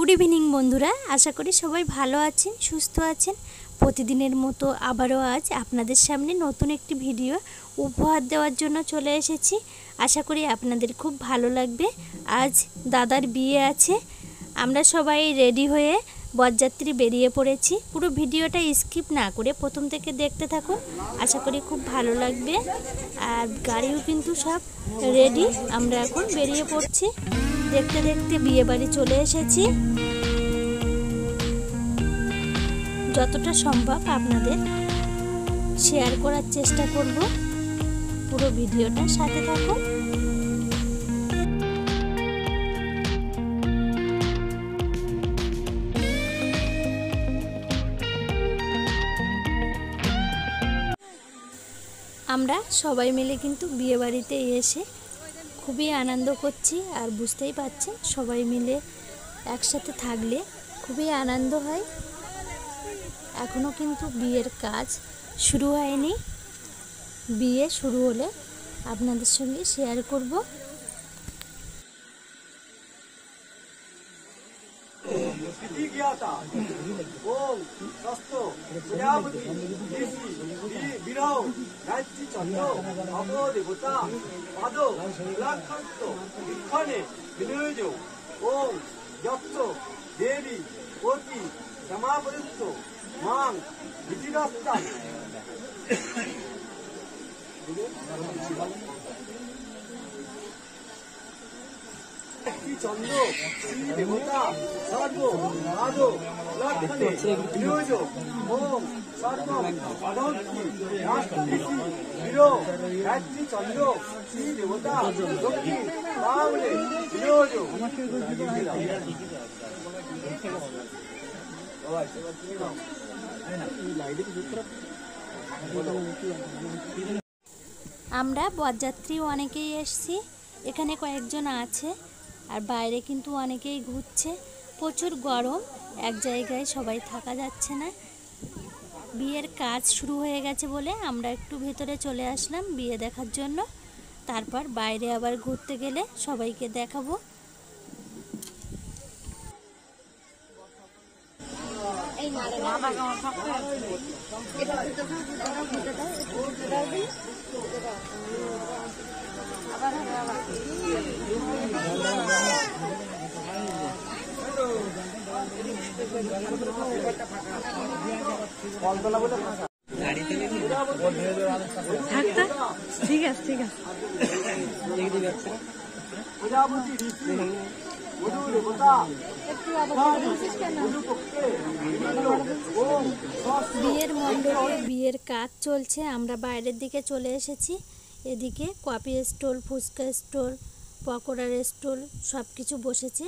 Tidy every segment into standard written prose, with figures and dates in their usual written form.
Good evening बंधुरा आशा करी सबाई भालो आछेन सुस्थ आछेन। प्रतिदिनेर मतो आबारो आज आपनादेर सामने नतून एकटी भिडियो उपहार देওয়ার জন্য चले एसेছি। आशा करी आपनादेर खूब भालो लागबे। आज दादार बिये आछे, आमरा सबाई रेडी हये बरयात्री बेरिये पड़ेছি। पुरो भिडियोटा स्किप ना करे प्रथम थेके देखते थाकुन, आशा करी खूब भालो लागबे। आर गाड़िओ किन्तु सब रेडी, आमरा एखन बेरिये पड़ছি। देखते देखते बिये बाड़ी चले एसेছি। যতটা সম্ভব আপনাদের শেয়ার করার চেষ্টা করব। পুরো ভিডিওটা সাথে থাকুন। আমরা সবাই মিলে কিন্তু বিয়ে বাড়িতে এসে খুবই আনন্দ করছি। আর বুঝতেই পাচ্ছেন সবাই মিলে একসাথে থাকলে খুবই আনন্দ হয়। এখনো কিন্তু বিয়ের কাজ শুরু হয়নি, বিয়ে শুরু হলে আপনাদের সঙ্গে শেয়ার করব। মান বিধিরাস্তান একটি চন্দ্র শ্রী দেবতা সর্ব আদো লক্ষণে বিরোজ ওম সর্ব অনন্তি রাষ্ট্রীতি বিরো গায়ত্রী চন্দ্র শ্রী দেবতা লক্ষ্মী বাউলে বিরোজ আমরা বরযাত্রী অনেকেই এসেছি, এখানে কয়েকজন আছে আর বাইরে কিন্তু অনেকেই ঘুরছে। প্রচুর গরম, এক জায়গায় সবাই থাকা যাচ্ছে না। বিয়ের কাজ শুরু হয়ে গেছে বলে আমরা একটু ভেতরে চলে আসলাম বিয়ে দেখার জন্য। তারপর বাইরে আবার ঘুরতে গেলে সবাইকে দেখাবো। ঠিক আছে ঠিক আছে। বিয়ের মণ্ডপে বিয়ের কাজ চলছে, আমরা বাইরের দিকে চলে এসেছি। এদিকে কফি স্টল, ফুচকা স্টল, পকোড়ার স্টল সব কিছু বসেছে।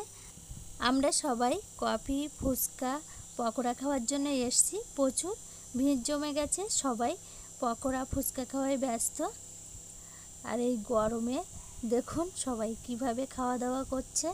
আমরা সবাই কফি, ফুচকা, পকোড়া খাওয়ার জন্য এসেছি। প্রচুর ভিড় জমে গেছে, সবাই পকোড়া ফুচকা খাওয়ায় ব্যস্ত। আর এই গরমে দেখুন সবাই কিভাবে খাওয়া দাওয়া করছে।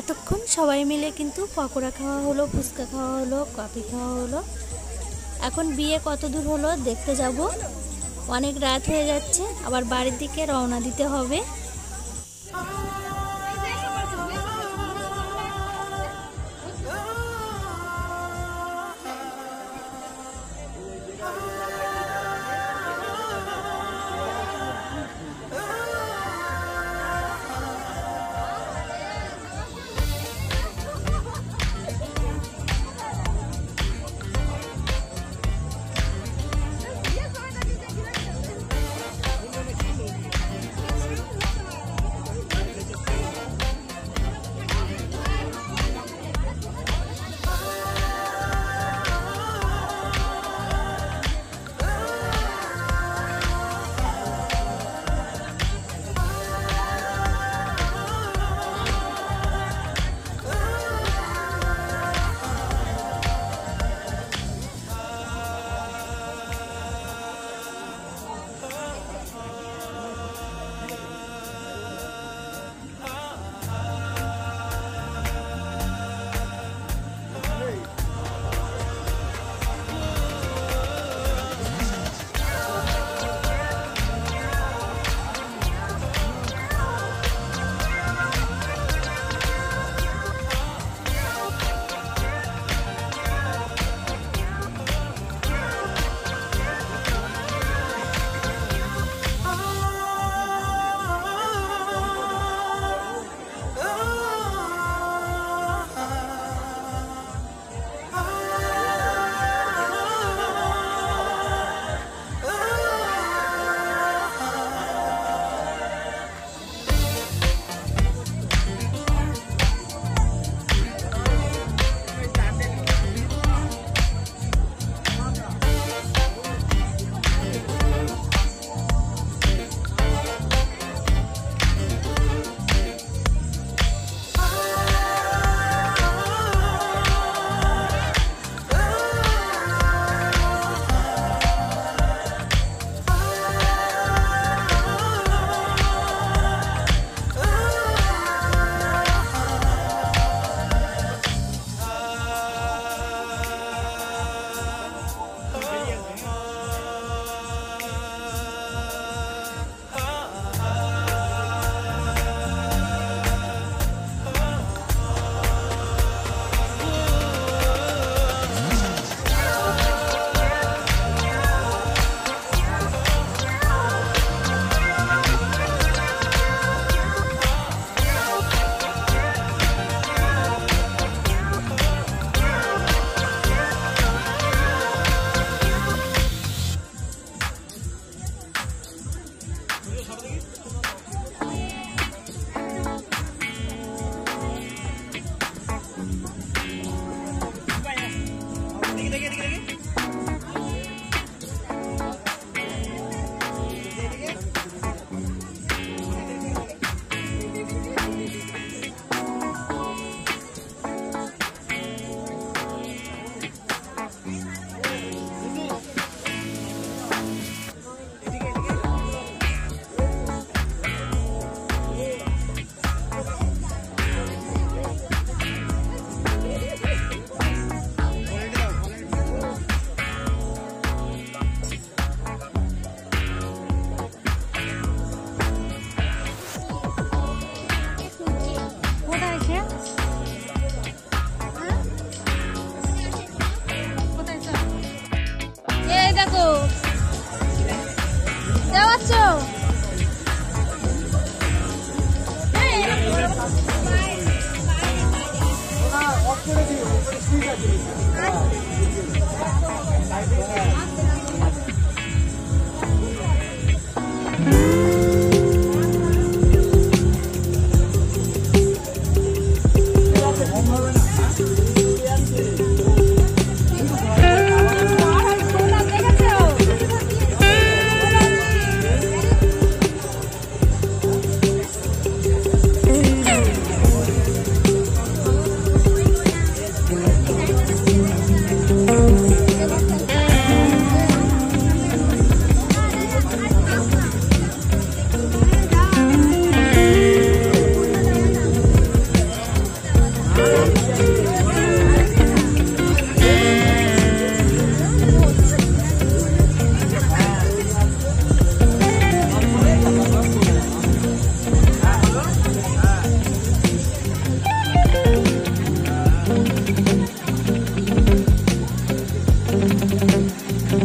এতক্ষণ সবাই মিলে কিন্তু পকোড়া খাওয়া হলো, ফুচকা খাওয়া হলো, কফি খাওয়া হলো। এখন বিয়ে কত দূর হলো দেখতে যাব। অনেক রাত হয়ে যাচ্ছে, আবার বাড়ির দিকে রওনা দিতে হবে।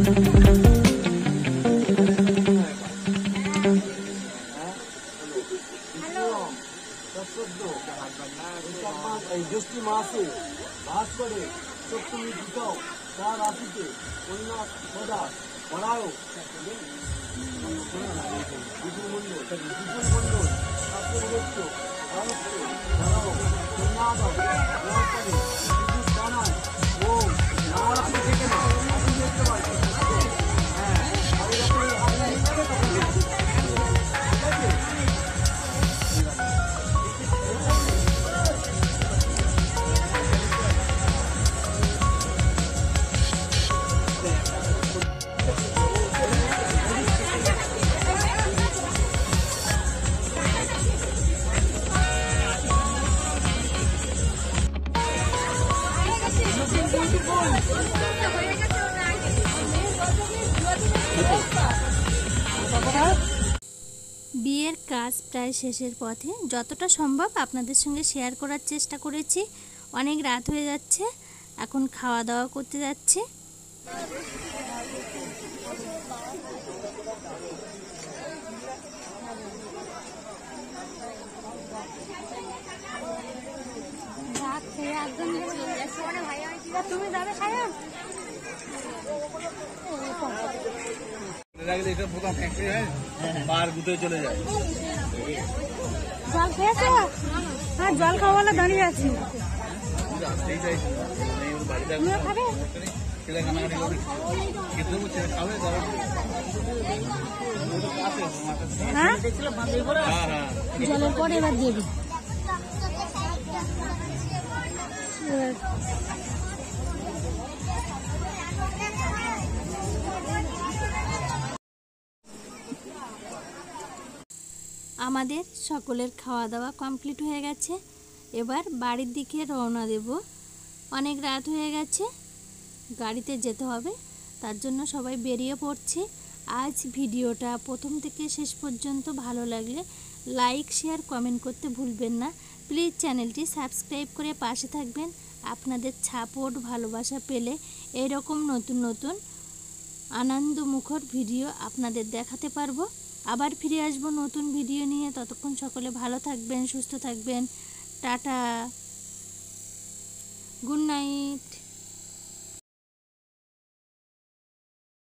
এই জ্যৈষ্ঠী মাসে বাস করে সপ্তমী দিতাও তার রাশিতে কন্যা সদা পড়াও বিপুল মন্ডল শাস্ত্রবচ্চ রামত্ব ধরাও কন্যাদম নমস্কারে বিদ্যুৎ কানায় ওম নারায়ণ থেকে না আপনি দেখতে পাচ্ছেন হ্যাঁ আমি যখন আপনি হিসাবে তখন ঠিক আছে। বিয়ের কাজ প্রায় শেষের পথে, যতটা সম্ভব আপনাদের সঙ্গে শেয়ার করার চেষ্টা করেছি। অনেক রাত হয়ে যাচ্ছে, এখন খাওয়া দাওয়া করতে যাচ্ছি। তুমি যাবে খায়া চলে যায় জল খেয়েছো? হ্যাঁ, জল খাওয়ালে দাঁড়িয়ে আছি। তুমিও খাবে? হ্যাঁ, জলের পরে এবার দিয়ে দিই। আমাদের সকলের খাওয়া দাওয়া কমপ্লিট হয়ে গেছে, এবার বাড়ির দিকে রওনা দেব। অনেক রাত হয়ে গেছে, গাড়িতে যেতে হবে, তার জন্য সবাই বেরিয়ে পড়ছি। আজ ভিডিওটা প্রথম থেকে শেষ পর্যন্ত ভালো লাগলে লাইক, শেয়ার, কমেন্ট করতে ভুলবেন না। প্লিজ চ্যানেলটি সাবস্ক্রাইব করে পাশে থাকবেন। আপনাদের সাপোর্ট, ভালোবাসা পেলে এরকম নতুন নতুন আনন্দমুখর ভিডিও আপনাদের দেখাতে পারবো। আবার ফিরে আসবো নতুন ভিডিও নিয়ে। ততক্ষণ সকলে ভালো থাকবেন, সুস্থ থাকবেন। Tata, good night.